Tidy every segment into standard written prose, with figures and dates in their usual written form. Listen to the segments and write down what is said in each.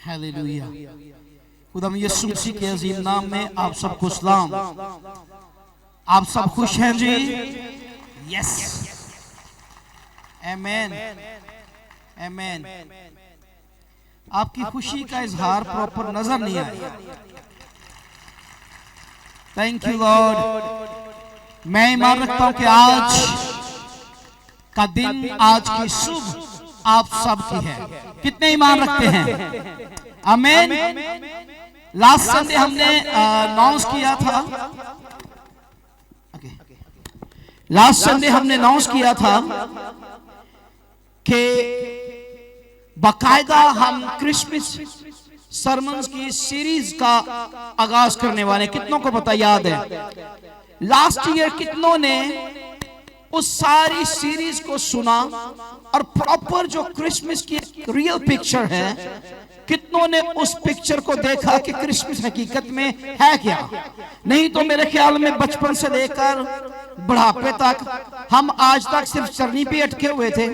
Hallelujah. खुदाम यीशु मसीह के अजीम नाम में आप सबको सलाम। आप सब खुश हैं जी? यस, आमीन आमीन। आपकी खुशी का इजहार प्रॉपर नजर नहीं आया। Thank you Lord. मैं ईमान रखता हूं कि आज का दिन, आज की शुभ आप सबकी है। कितने ईमान रखते हैं? आमीन। लास्ट संडे हमने अनाउंस किया था, लास्ट संडे हमने अनाउंस किया था कि बाकायदा हम क्रिसमस सरमन्स की सीरीज का आगाज करने वाले। कितनों को पता याद है? लास्ट ईयर कितनों ने उस सारी सीरीज को सुना और प्रॉपर जो क्रिसमस की रियल पिक्चर है, कितनों ने उस पिक्चर को देखा कि क्रिसमस हकीकत में है क्या? नहीं तो मेरे ख्याल में बचपन से लेकर बुढ़ापे तक हम आज तक सिर्फ चरनी पे अटके हुए थे,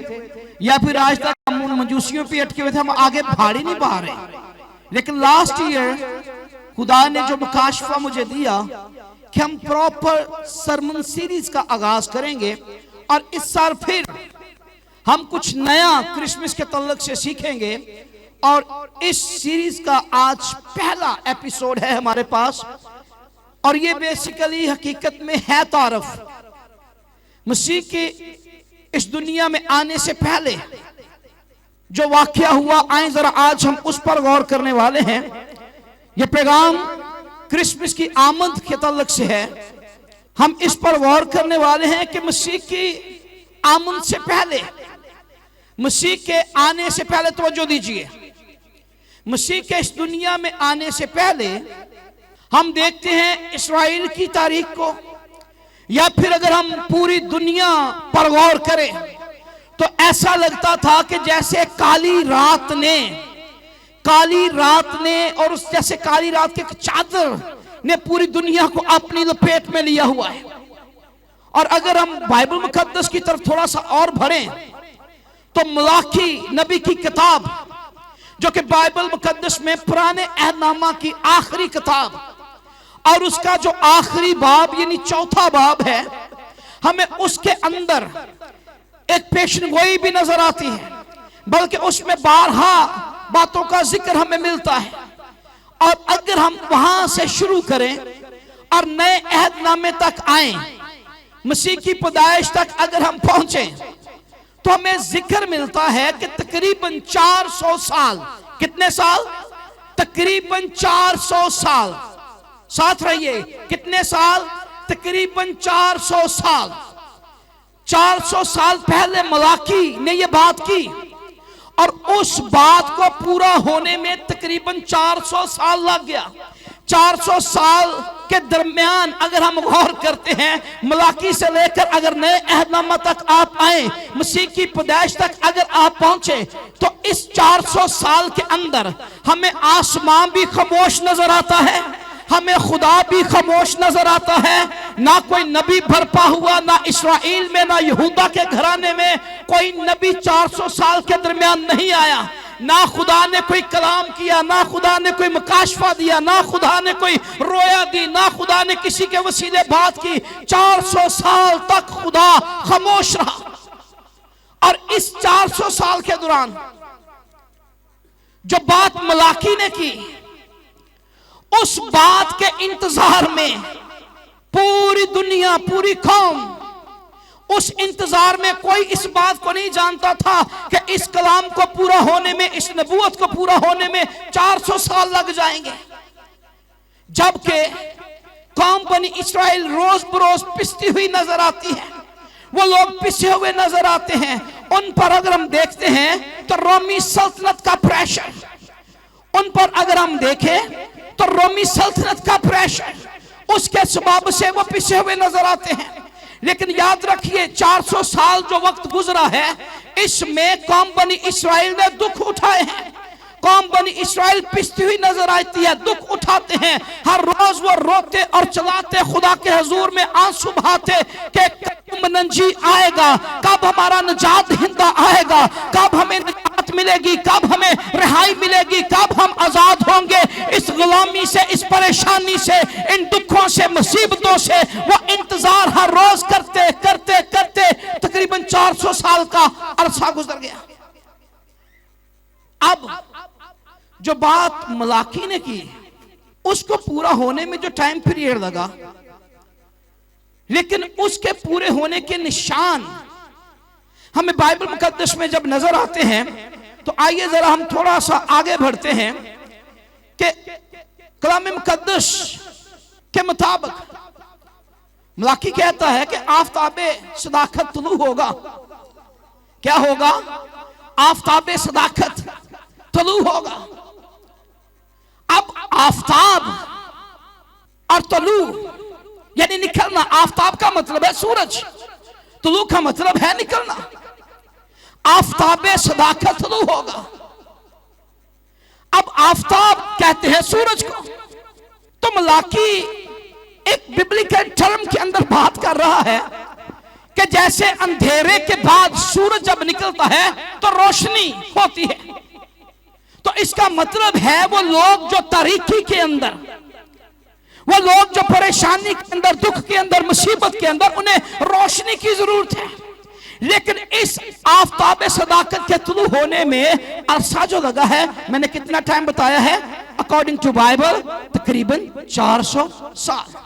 या फिर आज तक हम उन मजूसियों पे अटके हुए थे, हम आगे भाड़ ही नहीं पा रहे। लेकिन लास्ट ईयर खुदा ने जो मुकाशफा मुझे दिया कि हम प्रॉपर सरमन सीरीज का आगाज करेंगे और इस साल फिर हम कुछ नया क्रिसमस के तल्लुक से सीखेंगे। और इस सीरीज का आज पहला एपिसोड है हमारे पास, और ये बेसिकली हकीकत में है तारफ मसीह के इस दुनिया में आने से पहले जो वाकया हुआ। आए जरा आज हम उस पर गौर करने वाले हैं। ये पैगाम क्रिसमस की आमद के तल्लुक से है। हम इस पर गौर करने वाले हैं कि मसीह की आमद से पहले, मसीह के आने से पहले, तवज्जो दीजिए, मसीह के इस दुनिया में आने से पहले हम देखते हैं इस्राएल की तारीख को, या फिर अगर हम पूरी दुनिया पर गौर करें तो ऐसा लगता था कि जैसे काली रात ने और उस जैसे काली रात की चादर ने पूरी दुनिया को अपनी लपेट में लिया हुआ है। और अगर हम बाइबल मुकद्दस की तरफ थोड़ा सा और बढ़ें तो मलाकी नबी की किताब, जो कि बाइबल मुकद्दस में पुराने अहदनामा की आखिरी किताब, और उसका जो आखिरी बाब यानी चौथा बाब है, हमें उसके अंदर एक पेशनगोई भी नजर आती है, बल्कि उसमें 12 बातों का जिक्र हमें मिलता है। और अगर हम वहां से शुरू करें और नए अहदनामे तक आए, मसीह की पैदाइश तक अगर हम पहुंचे, तो हमें जिक्र मिलता है कि तकरीबन 400 साल, कितने साल? तकरीबन 400 साल। साथ रहिए, कितने साल? तकरीबन 400 साल। 400 साल पहले मलाकी ने यह बात की, और उस बात को पूरा होने में तकरीबन 400 साल लग गया। 400 साल के दरमियान अगर हम गौर करते हैं, मलाकी से लेकर अगर नए अहदनामा तक आप आए, मसीह की पैदाइश तक अगर आप पहुंचे, तो इस 400 साल के अंदर हमें आसमान भी खामोश नजर आता है, हमें खुदा भी खामोश नजर आता है। ना कोई नबी बरपा हुआ, ना इस्राएल में, ना यहूदा के घराने में कोई नबी 400 साल के दरमियान नहीं आया। ना खुदा ने कोई कलाम किया, ना खुदा ने कोई मुकाशफा दिया, ना खुदा ने कोई रोया दी, ना खुदा ने किसी के वसीले बात की। 400 साल तक खुदा खामोश रहा। और इस 400 साल के दौरान जो बात मलाकी ने की, उस बात के इंतजार में पूरी दुनिया, पूरी कौम, उस इंतजार में कोई इस बात को नहीं जानता था कि इस कलाम को पूरा होने में, इस नबूवत को पूरा होने में 400 साल लग जाएंगे। जबकि कौम बनी इस्राएल रोज बरोज पिसती हुई नजर आती है, वो लोग पिसे हुए नजर आते हैं। उन पर अगर हम देखते हैं तो रोमी सल्तनत का प्रेशर, उन पर अगर हम देखें तो रोमी सल्तनत का प्रेशर, उसके सबब से वो पिसे हुए नजर आते हैं। लेकिन याद रखिए, 400 साल जो वक्त गुजरा है, इसमें कौम बनी इस्राएल ने दुख उठाए हैं। कौम बनी इस्राएल पिसती हुई नजर आती है, दुख उठाते हैं। हर रोज वो रोते और चलाते, खुदा के हुजूर में आंसू बहाते कि कब मनंजी आएगा, कब हमारा निजात हिंदा आएगा, कब हमें निजात आजादियत मिलेगी, कब हमें रिहाई मिलेगी, कब हम आजाद होंगे इस गुलामी से, इस परेशानी से, इन दुखों से, मुसीबतों से। वो इंतजार हर रोज करते करते करते तकरीबन 400 साल का अरसा गुजर गया। अब जो बात मलाकी ने की उसको पूरा होने में जो टाइम पीरियड लगा, लेकिन उसके पूरे होने के निशान हमें बाइबल मुकद्दस में जब नजर आते हैं, तो आइए जरा हम थोड़ा सा आगे बढ़ते हैं कि कलाम मुकद्दस के मुताबिक मलाकी कहता है कि आफताबे सदाकत तुलू होगा। क्या होगा? आफताबे सदाकत तुलू होगा। अब आफताब और तुलू यानी निकलना। आफताब का मतलब है सूरज, तुलू का मतलब है निकलना। आफताबे सदाकत तुलू होगा। अब आफताब कहते हैं सूरज को। तो मलाकी एक बिब्लिकल टर्म के अंदर बात कर रहा है कि जैसे अंधेरे के बाद सूरज जब निकलता है तो रोशनी होती है। तो इसका मतलब है वो लोग जो तारीकी के अंदर, वो लोग जो परेशानी के अंदर, दुख के अंदर, मुसीबत के अंदर, उन्हें रोशनी की जरूरत है। लेकिन इस आफताब सदाकत के तुलू होने में अरसा जो लगा है, मैंने कितना टाइम बताया है? अकॉर्डिंग टू बाइबल तकरीबन 400 साल।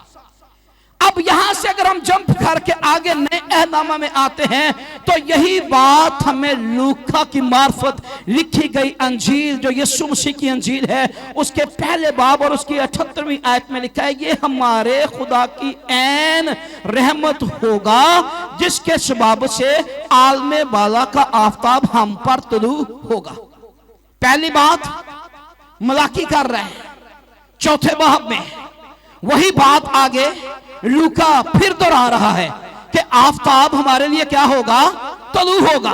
अब यहां से अगर हम जंप करके आगे नए अहदनामा में आते हैं, तो यही बात हमें लूका की मार्फत लिखी गई अंजील, जो यीशु मसीह की अंजील है, उसके पहले बाब और उसकी 78वीं आयत में लिखा है, ये हमारे खुदा की ऐन रहमत होगा जिसके सबब से आलमे बाला का आफताब हम पर तुलू होगा। पहली बात मलाकी कर रहे हैं, चौथे बाब में वही बात आगे लूका फिर दोहरा रहा है कि आफताब हमारे लिए क्या होगा? तुलू होगा।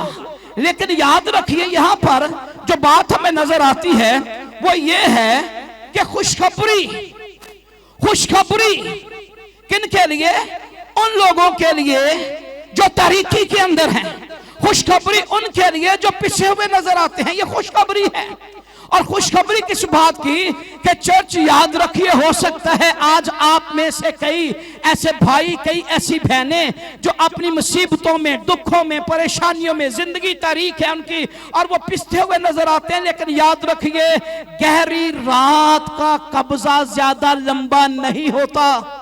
लेकिन याद रखिए यहां पर जो बात हमें नजर आती है वो ये है कि खुशखबरी किन के लिए? उन लोगों के लिए जो तारीकी के अंदर हैं। खुशखबरी उनके लिए जो पिछे हुए नजर आते हैं। ये खुशखबरी है। और खुशखबरी किस बात की? कि चर्च याद रखिए, हो सकता है आज आप में से कई ऐसे भाई, कई ऐसी बहनें जो अपनी मुसीबतों में, दुखों में, परेशानियों में, जिंदगी तारीख है उनकी और वो पिसते हुए नजर आते हैं। लेकिन याद रखिए, गहरी रात का कब्जा ज्यादा लंबा नहीं होता,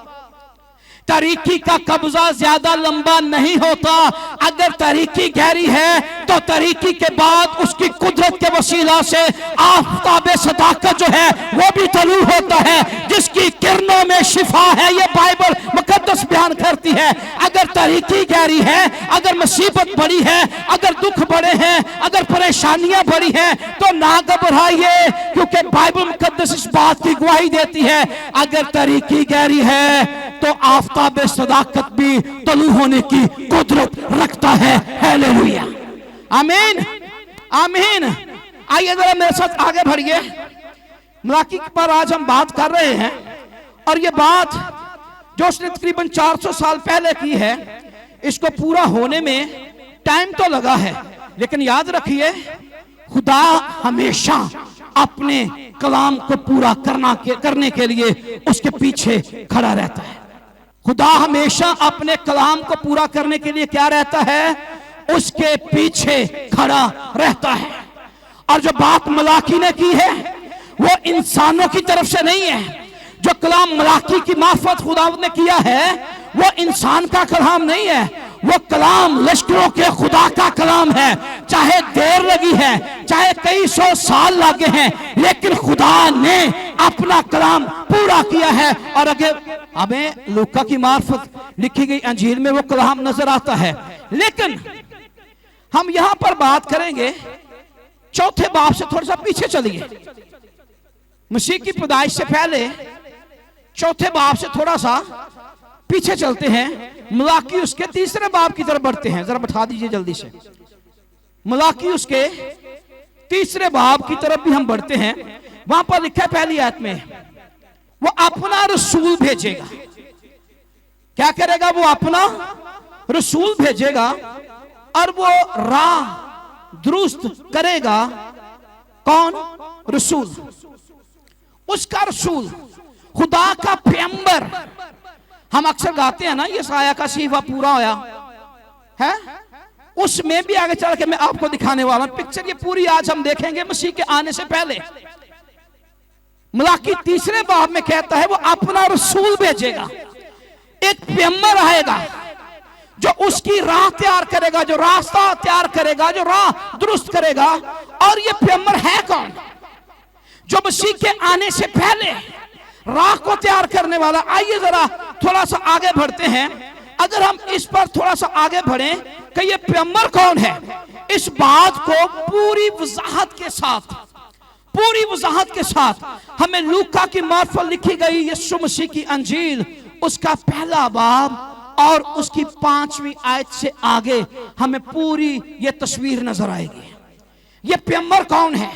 तारीकी का कब्जा ज्यादा लंबा नहीं होता। अगर तारीकी गहरी है तो तारीकी के बाद उसकी कुदरत के वसीला से आफताबे सदाकत जो है वो भी तलू होता है, जिसकी किरणों में शिफा है। ये बाइबल मुकद्दस बयान करती है। अगर तारीकी गहरी है, अगर मुसीबत बड़ी है, अगर दुख बड़े हैं, अगर परेशानियां बड़ी हैं, तो ना घबराइए, क्योंकि बाइबल मुकद्दस इस बात की गवाही देती है, अगर तारीकी गहरी है तो आफताब सदाकत भी तलू होने की कुदरत रखता है। हालेलुया, आमीन, आमीन। आइए जरा मेरे साथ आगे बढ़िए। मलाकी पर आज हम बात कर रहे हैं और ये बात जो उसने तकरीबन 400 साल पहले की है, इसको पूरा होने में टाइम तो लगा है, लेकिन याद रखिए खुदा हमेशा अपने कलाम को पूरा करने के लिए उसके पीछे खड़ा रहता है। खुदा हमेशा अपने कलाम को पूरा करने के लिए क्या रहता है? उसके पीछे खड़ा रहता है। और जो बात मलाकी ने की है वो इंसानों की तरफ से नहीं है। जो कलाम मलाकी की मार्फत खुदा ने किया है वो इंसान का कलाम नहीं है, वो कलाम लश्करों के खुदा का कलाम है। चाहे देर लगी है, चाहे कई 100 साल लगे हैं, लेकिन खुदा ने अपना कलाम पूरा किया है। और अगर हमें लूका की मार्फत लिखी गई अंजील में वो कलाम नजर आता है। लेकिन हम यहां पर बात करेंगे, चौथे बाब से थोड़ा सा पीछे चलिए। मसीह की पैदाइश से पहले चौथे बाब से थोड़ा सा पीछे चलते हैं। मलाकी उसके तीसरे बाब की तरफ बढ़ते हैं। जरा बैठा दीजिए जल्दी से। मलाकी उसके तीसरे बाब की तरफ भी हम बढ़ते हैं। वहां पर लिखा है पहली आयत में, वो अपना रसूल भेजेगा। क्या करेगा? वो अपना रसूल भेजेगा और वो राह दुरुस्त करेगा कौन? रसूल, उसका रसूल, खुदा का पैगंबर। हम अक्सर गाते हैं ना, ये साया का सीवा पूरा होया है, उसमें भी आगे चल के मैं आपको दिखाने वाला हूं पिक्चर। ये पूरी आज हम देखेंगे मसीह के आने से पहले। मलाकी तीसरे बाब में कहता है वो अपना रसूल भेजेगा, एक पैगंबर आएगा जो उसकी राह तैयार करेगा, जो रास्ता तैयार करेगा, जो राह दुरुस्त करेगा। और ये पैगंबर है कौन? जो मसीह के आने से पहले राह को तैयार करने वाला। आइए जरा थोड़ा सा आगे बढ़ते हैं। अगर हम इस पर थोड़ा सा आगे बढ़ें कि ये पैगंबर कौन है, इस बात को पूरी वजाहत के साथ हमें लूका की मार्फत लिखी गई यीशु मसीह की अंजील, उसका पहला बाब और उसकी 5वीं आयत से आगे हमें पूरी ये तस्वीर नजर आएगी। ये पैगंबर कौन है?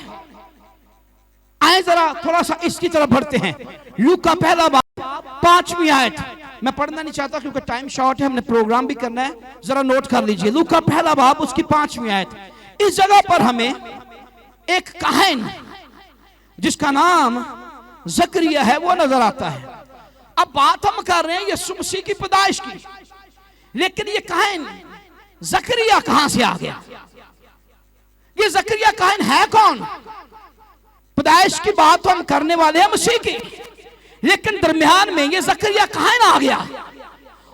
आए जरा थोड़ा सा इसकी तरफ बढ़ते हैं। लूका पहला बाब 5वीं आयत। मैं पढ़ना नहीं चाहता क्योंकि टाइम शॉर्ट है, हमने प्रोग्राम भी करना है, जरा नोट कर लीजिए। लूका पहला बाब उसकी 5वीं आयत। इस जगह पर हमें एक काहिन जिसका नाम जकरिया है वो नजर आता है। अब बात हम कर रहे हैं यीशु मसीह की पैदाइश की, लेकिन ये काहिन जकरिया कहां से आ गया? ये जकरिया काहिन है कौन? पैदाइश की बात तो हम करने वाले हैं मसीह की, लेकिन दरमियान में ये जकरिया काहिन आ गया।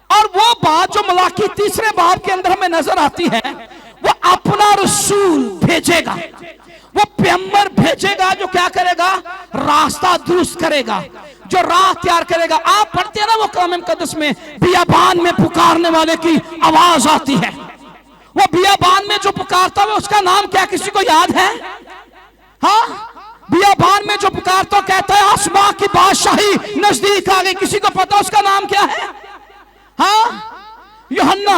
और वो बात जो मलाकी तीसरे बाब के अंदर हमें नजर आती है, वो अपना रसूल भेजेगा, वो पैगंबर भेजेगा जो क्या करेगा? रास्ता दुरुस्त करेगा, जो राह तैयार करेगा। आप पढ़ते हैं ना वो कलाम मुकद्दस में, बियाबान में पुकारने वाले की आवाज आती है। वो बियाबान में जो पुकारता है उसका नाम क्या, किसी को याद है? हाँ, बियाबान में जो पुकारता कहता है आसमां की बादशाही नजदीक आ गई। किसी को पता उसका नाम क्या है? हाँ, यूहन्ना।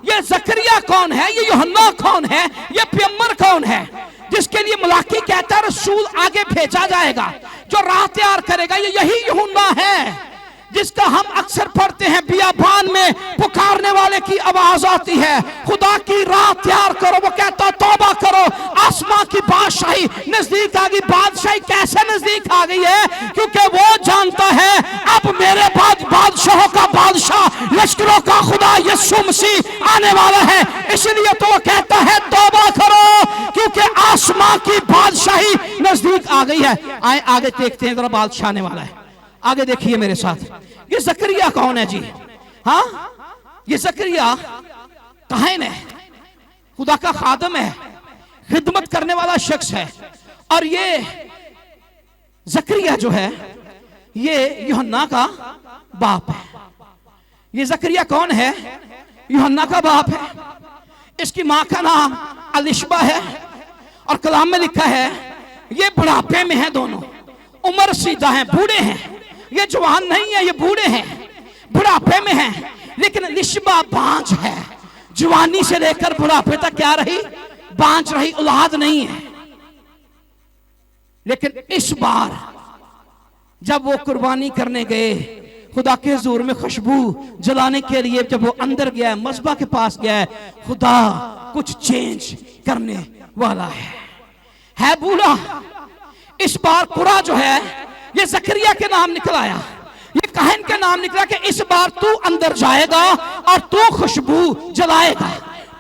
ये जकरिया कौन है? ये यूहन्ना कौन है? ये पैगंबर कौन है जिसके लिए मलाकी कहता है रसूल आगे भेजा जाएगा जो राह तैयार करेगा? ये यही यूहन्ना है जिसका हम अक्सर पढ़ते हैं, बियाबान में पुकारने वाले की आवाज आती है, खुदा की राह तैयार करो। वो कहता तौबा करो, आसमां की बादशाही नजदीक आ गई। बादशाही कैसे नजदीक आ गई है? क्योंकि वो जानता है अब मेरे बाद बादशाहों का बादशाह, लश्करों का खुदा यीशु मसीह आने वाला है। इसलिए तो वो कहता है तौबा करो, क्योंकि आसमां की बादशाही नजदीक आ गई है। आए आगे देखते हैं, जरा बादशाह आने वाला है। आगे देखिए मेरे साथ। ये जकरिया कौन है जी? हाँ, ये जकरिया काहिन है, खुदा का खादम है, खिदमत करने वाला शख्स है। और ये जकरिया जो है ये यूहन्ना का बाप है। ये जकरिया कौन है? यूहन्ना का बाप है। इसकी मां का नाम अलिशबा है। और कलाम में लिखा है ये बुढ़ापे में है, दोनों उम्र सीधा है, बूढ़े हैं। ये जवान नहीं है, ये बूढ़े हैं, बुढ़ापे में हैं। लेकिन लिशबा बांझ है, जवानी से लेकर बुढ़ापे तक क्या रही? बांझ रही, औलाद नहीं है। लेकिन इस बार जब वो कुर्बानी करने गए, खुदा के हुजूर में खुशबू जलाने के लिए जब वो अंदर गया है, मस्बा के पास गया है, खुदा कुछ चेंज करने वाला है बूढ़ा। इस बार कुरा जो है ये जकरिया के नाम निकल आया, ये काहिन के नाम निकला कि इस बार तू अंदर जाएगा और तू खुशबू जलाएगा,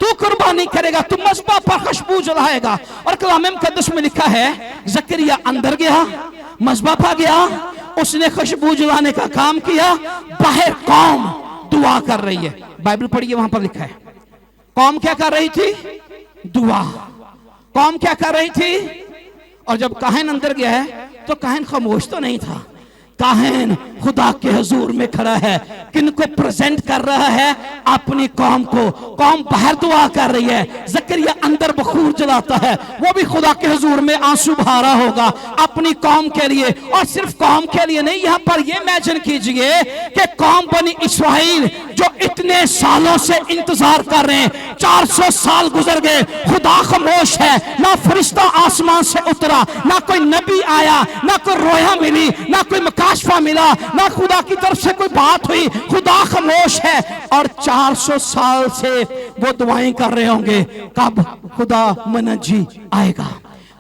तू कुर्बानी करेगा, तू मस्बा पर खुशबू जलाएगा। और कलाम मुकद्दस में लिखा है जकरिया अंदर गया, मस्बा पर गया, उसने खुशबू जलाने का काम किया। बाहर कौम दुआ कर रही है, बाइबल पढ़िए, वहां पर लिखा है कौम क्या कर रही थी? दुआ। कौम क्या कर रही थी? और जब काहिन अंदर गया है तो काहिन खामोश तो नहीं था, काहिन खुदा के हुजूर में खड़ा है, किनको प्रेजेंट कर रहा है? अपनी कौम को। कौम बाहर दुआ कर रही है, जकरिया अंदर बखूर जलाता है, वो भी खुदा के हुजूर में आंसू बहा रहा होगा अपनी कौम के लिए। और सिर्फ कौम के लिए नहीं, यहां पर ये इमेजिन कीजिए कि कौम बनी इस्राइल जो इतने इतने सालों से इंतजार कर रहे हैं, 400 साल गुजर गए, खुदा खामोश है, ना फरिश्ता आसमान से उतरा, ना कोई नबी आया, ना कोई रोया मिली, ना कोई मकाशफा मिला, ना खुदा की तरफ से कोई बात हुई, खुदा खामोश है। और 400 साल से वो दुआएं कर रहे होंगे, कब खुदा मुनज्जी आएगा,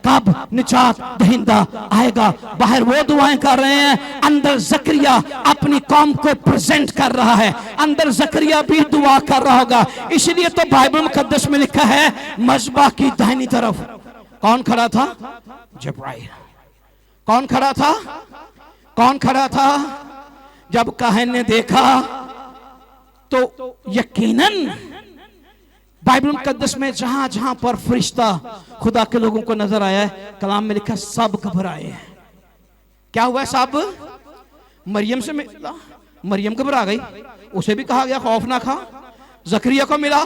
कब निजात दहिंदा आएगा। बाहर वो दुआएं कर रहे हैं, अंदर जकरिया अपनी कौम को प्रेजेंट कर रहा है, अंदर जकरिया भी दुआ कर रहा होगा। इसलिए तो बाइबल मुकद्दस में लिखा है, मज़बा की दाहिनी तरफ कौन खड़ा था? जिब्राइल। कौन खड़ा था? कौन खड़ा था? जब काहिन ने देखा तो यकीनन बाइबल मुकद्दस में जहां जहां पर फरिश्ता खुदा के लोगों को नजर आया है, कलाम में लिखा सब घबराए हैं। क्या हुआ? सब मरियम से मिला, मरियम घबरा गई, उसे भी कहा गया खौफ ना खा। जकरिया को मिला,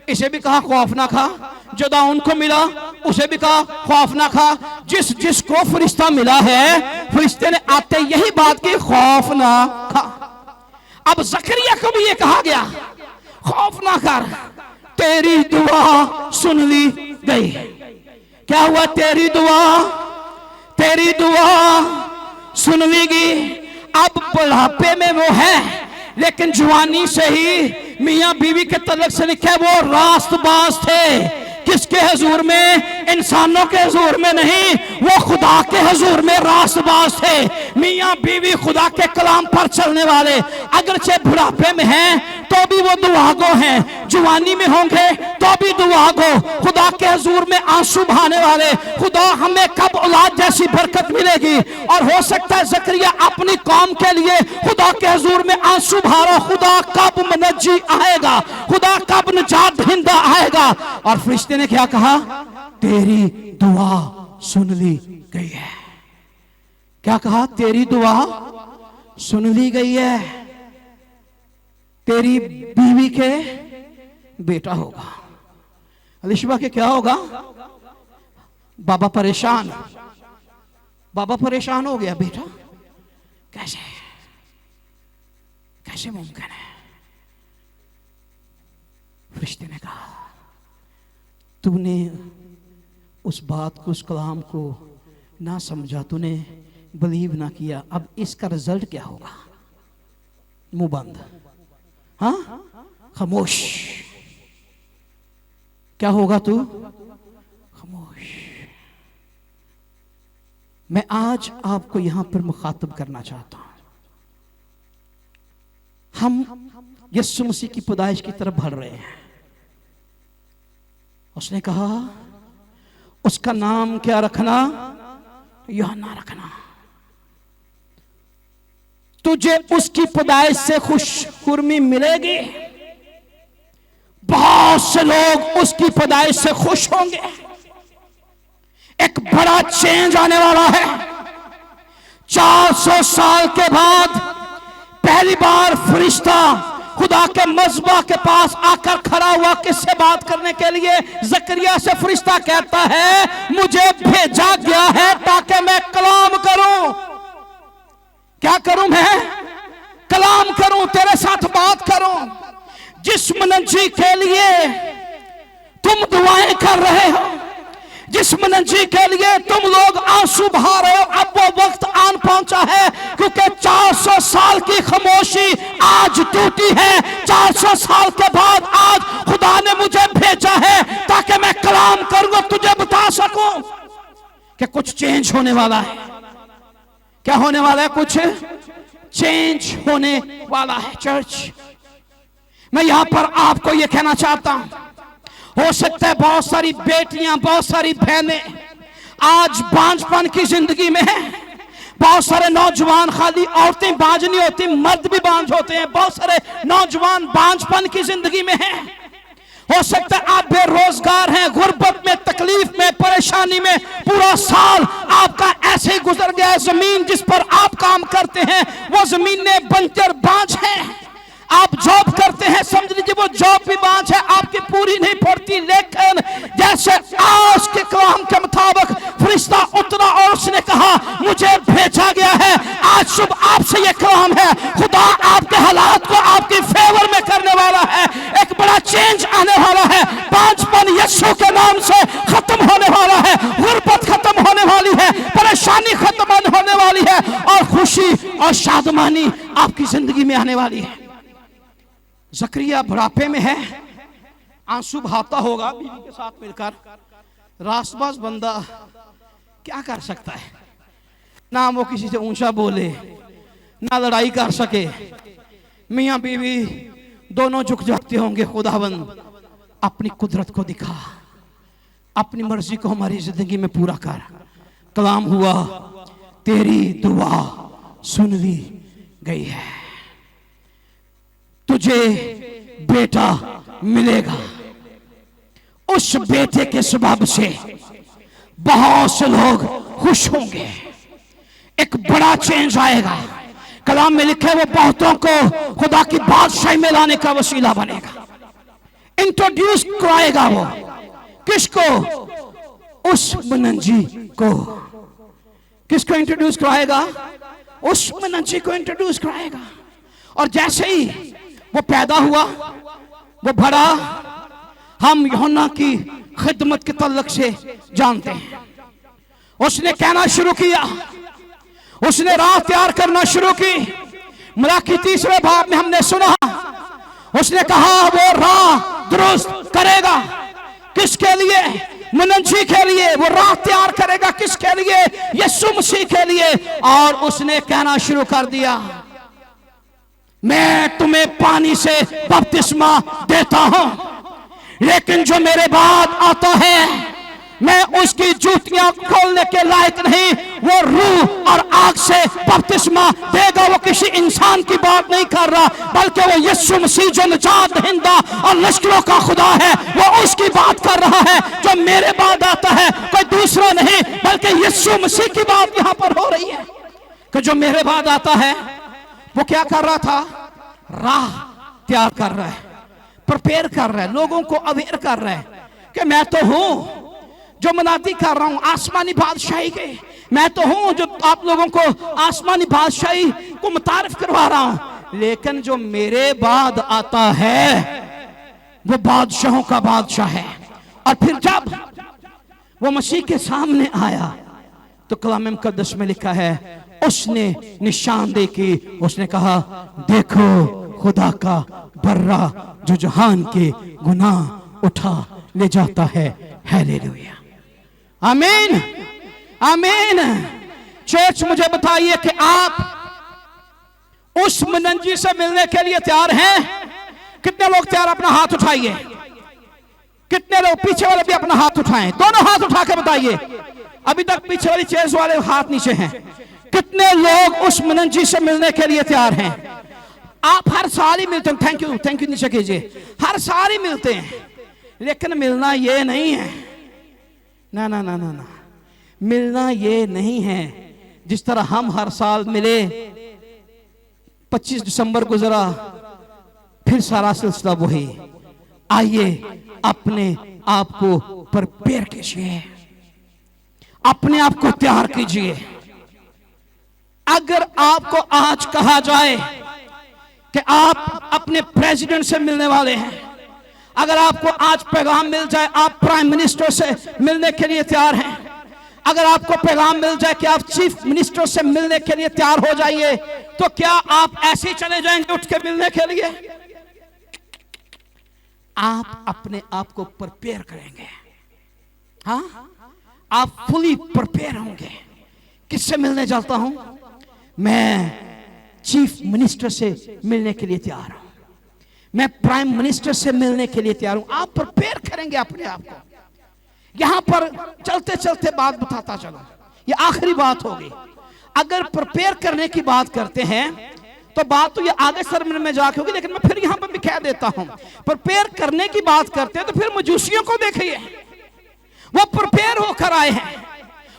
इसे भी कहा खौफ ना खा। जो दाऊद को मिला, उसे भी कहा खौफ ना खा। जिसको फरिश्ता मिला है, फरिश्ते ने आते यही बात की, खौफ ना खा। अब जकरिया को भी ये कहा गया, खौफ ना कर, तेरी दुआ सुन ली गई। क्या हुआ? तेरी दुआ सुन ली गई। अब बुढ़ापे में वो है, लेकिन जवानी से ही मियां बीवी के तलक से लिखे वो रास्तबाज थे। किसके हुजूर में? इंसानों के हुजूर में नहीं, वो खुदा के हुजूर में रास्तबाज थे। मियां बीवी खुदा के कलाम पर चलने वाले, अगरचे बुढ़ापे में हैं तो भी वो दुआगो हैं, जवानी में होंगे तो भी दुआगो, खुदा के हुजूर में आंसू बहाने वाले। खुदा हमें कब औलाद जैसी बरकत मिलेगी? और हो सकता है जकरिया अपनी कौम के लिए खुदा के हुजूर में आंसू बहा रहा, खुदा कब मुनज्जी आएगा, खुदा कब निजात दहिंदा आएगा। और फरिश्ते ने क्या कहा? तेरी दुआ सुन ली गई है। क्या कहा? तेरी दुआ सुन ली गई है, तेरी बीवी के बेटा होगा। अलिशबा के क्या होगा? बाबा परेशान, बाबा परेशान हो गया, बेटा कैसे कैसे मुमकिन है? फरिश्ते ने कहा, तूने उस बात को, उस कलाम को ना समझा, तूने बिलीव ना किया, अब इसका रिजल्ट क्या होगा? मुंह बंद, हाँ, खामोश। क्या होगा? तू खामोश। मैं आज आपको यहां पर मुखातब करना चाहता हूं। हम यीशु मसीह की पैदाइश की तरफ बढ़ रहे हैं। उसने कहा उसका नाम क्या रखना? यूहन्ना रखना। तुझे उसकी पैदाइश से खुशखुर्मी मिलेगी। बहुत से लोग उसकी पैदाइश से खुश होंगे। एक बड़ा चेंज आने वाला है। 400 साल के बाद पहली बार फरिश्ता खुदा के मज़बा के पास आकर खड़ा हुआ, किससे बात करने के लिए? जकरिया से फरिश्ता कहता है, मुझे भेजा गया है ताकि मैं कलाम करूं। क्या करूं? मैं कलाम करूं, तेरे साथ बात करूं। जिस मुनज्जी के लिए तुम दुआएं कर रहे हो, जिस मुनज्जी के लिए तुम लोग आंसू बहा रहे हो, अब वो वक्त आन पहुंचा है, क्योंकि 400 साल की खामोशी आज टूटी है। 400 साल के बाद आज खुदा ने मुझे भेजा है ताकि मैं कलाम करूंगा, तुझे बता सकूं कि कुछ चेंज होने वाला है। क्या होने वाला है? कुछ चेंज होने वाला है। चर्च, मैं यहां पर आपको यह कहना चाहता हूं, हो सकता है बहुत सारी बेटियां, बहुत सारी बहनें आज बांझपन की जिंदगी में है। बहुत सारे नौजवान, खाली औरतें बांझ नहीं होती, मर्द भी बांझ होते हैं। बहुत सारे नौजवान बांझपन की जिंदगी में हैं। हो सकता है आप बेरोजगार हैं, गुर्बत में, तकलीफ में, परेशानी में, पूरा साल आपका ऐसे ही गुजर गया। जमीन जिस पर आप काम करते हैं वो जमीनें बंजर बांझ हैं। आप जॉब करते हैं, समझ लीजिए वो जॉब भी बांझ है, आपकी पूरी नहीं पड़ती। लेकिन जैसे आज के कलाम के मुताबिक फरिश्ता उतरा और उसने कहा मुझे भेजा गया है। आज सुबह आपसे ये कलाम है, खुदा आपके हालात को आपके फेवर में करने वाला है। बांझपन यीशु के नाम से खत्म होने वाला है, गुर्बत खत्म होने वाली है, परेशानी खत्म होने वाली है और खुशी और शादमानी आपकी जिंदगी में आने वाली है। जकरिया बुढ़ापे में है, आंसू बहाता होगा बीवी के साथ मिलकर। रासबाज बंदा क्या कर सकता है, ना वो किसी से ऊंचा बोले ना लड़ाई कर सके। मियां बीवी दोनों झुक जाते होंगे, खुदावंद अपनी कुदरत को दिखा, अपनी मर्जी को हमारी जिंदगी में पूरा कर। कलाम हुआ, तेरी दुआ सुन ली गई है, तुझे बेटा मिलेगा। उस बेटे के सबब से बहुत से लोग खुश होंगे, एक बड़ा चेंज आएगा। कलाम में लिखे वो बहुतों को खुदा की बादशाही में लाने का वसीला बनेगा। इंट्रोड्यूस कराएगा वो किसको? उस मुनज्जी को। किसको इंट्रोड्यूस कराएगा? उस मुनज्जी को इंट्रोड्यूस कराएगा। और जैसे ही वो पैदा हुआ, वो बड़ा, हम यूहन्ना की खिदमत के तल्लक से जानते हैं। उसने कहना शुरू किया, उसने राह तैयार करना शुरू की। मलाकी 3 भाग में हमने सुना, उसने कहा वो राह दुरुस्त करेगा। किसके लिए? मुनज्जी के लिए। वो राह तैयार करेगा किसके लिए? यीशु मसीह के लिए। और उसने कहना शुरू कर दिया, मैं तुम्हें पानी से बपतिस्मा देता हूं, लेकिन जो मेरे बाद आता है मैं उसकी जूतियां खोलने के लायक नहीं। वो रूह और आग से बपतिस्मा देगा। वो किसी इंसान की बात नहीं कर रहा, बल्कि वो यीशु मसीह जो निजात दहिंदा और लश्करों का खुदा है, वो उसकी बात कर रहा है। जो मेरे बाद आता है कोई दूसरा नहीं, बल्कि यीशु मसीह की बात यहां पर हो रही है कि जो मेरे बाद आता है वो क्या कर रहा था? राह तैयार कर रहा है, प्रिपेयर कर रहा है, लोगों को अवेयर कर रहा है कि मैं तो हूं जो मनाती कर रहा हूं आसमानी बादशाही के। मैं तो हूं जो आप लोगों को आसमानी बादशाही को मुतारिफ करवा रहा हूं। लेकिन जो मेरे बाद आता है वो बादशाहों का बादशाह है। और फिर जब वो मसीह के सामने आया तो कलाम मुकद्दस में लिखा है, उसने निशानदेही की। उसने कहा, देखो खुदा का बर्रा जो जहान के गुनाह उठा ले जाता है। हालेलुया, आमीन, आमीन। चर्च, मुझे बताइए कि आप उस मुनज्जी से मिलने के लिए तैयार हैं? कितने लोग तैयार? अपना हाथ उठाइए। कितने लोग? पीछे वाले भी अपना हाथ उठाएं, दोनों हाथ उठा के बताइए। अभी तक पीछे वाली चेयर्स वाले हाथ नीचे हैं। कितने लोग उस मुनज्जी से मिलने के लिए तैयार हैं? आप हर साल ही मिलते हैं। थैंक यू, थैंक यू नीचे कीजिए। हर साल ही मिलते हैं, लेकिन मिलना ये नहीं है, ना ना ना ना ना, मिलना ये नहीं है जिस तरह हम हर साल मिले। 25 दिसंबर गुजरा, फिर सारा सिलसिला वही। आइए अपने आप को प्रिपेयर कीजिए, अपने आप को तैयार कीजिए। अगर आपको आज कहा जाए कि आप अपने प्रेसिडेंट से मिलने वाले हैं, अगर आपको आज पैगाम मिल जाए आप प्राइम मिनिस्टर से मिलने के लिए तैयार हैं, अगर आपको पैगाम मिल जाए कि आप चीफ मिनिस्टर से मिलने के लिए तैयार हो जाइए, तो क्या आप ऐसे ही चले जाएंगे उठ के मिलने के लिए? आप अपने आप को प्रिपेयर करेंगे। हाँ, आप फुली प्रिपेयर होंगे। किससे मिलने जाता हूं? मैं चीफ मिनिस्टर से मिलने के लिए तैयार हूं, मैं प्राइम मिनिस्टर से मिलने के लिए तैयार हूं। आप प्रिपेयर करेंगे अपने आप को। यहां पर चलते चलते बात बताता चलो, ये आखिरी बात होगी। अगर प्रिपेयर करने की बात करते हैं तो बात तो ये आगे सरमन में जाके होगी, लेकिन मैं फिर यहां पर भी कह देता हूं, प्रिपेयर करने की बात करते हैं तो फिर मजूसियों को देखिए, वो प्रिपेयर होकर आए हैं,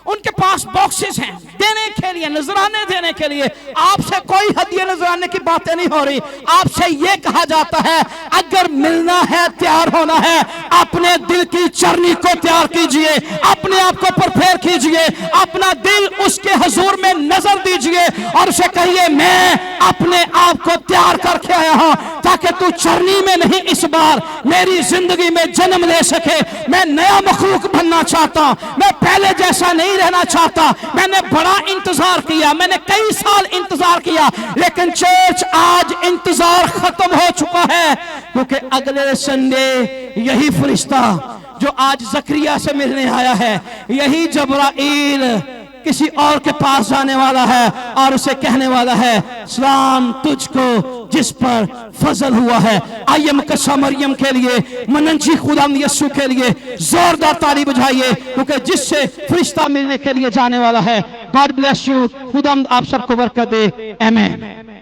उनके पास बॉक्सेस हैं देने के लिए, नजराने देने के लिए। आपसे कोई हदिया नजराने की बातें नहीं हो रही। आपसे ये कहा जाता है अगर मिलना है, तैयार होना है, अपने दिल की चरनी को तैयार कीजिए, अपने आप को प्रिपेयर कीजिए, अपना दिल उसके हुजूर में नजर दीजिए और उसे कहिए मैं अपने आप को तैयार करके आया हूं ताकि तू चरनी में नहीं, इस बार मेरी जिंदगी में जन्म ले सके। मैं नया मखलूक बनना चाहता हूं, मैं पहले जैसा नहीं रहना चाहता। मैंने बड़ा इंतजार किया, मैंने कई साल इंतजार किया, लेकिन चर्च आज इंतजार खत्म हो चुका है, क्योंकि अगले संडे यही फरिश्ता जो आज जकरिया से मिलने आया है, यही जबराइल किसी और के पास जाने वाला है और उसे कहने वाला है सलाम तुझको जिस पर फजल हुआ है। आइए मुकद्दसा मरियम के लिए, मनंजी खुदा यीशु के लिए जोरदार ताली बजाइए, क्योंकि जिससे फरिश्ता मिलने के लिए जाने वाला है। God bless you. खुदा आप सबको बरकत दे। आमीन।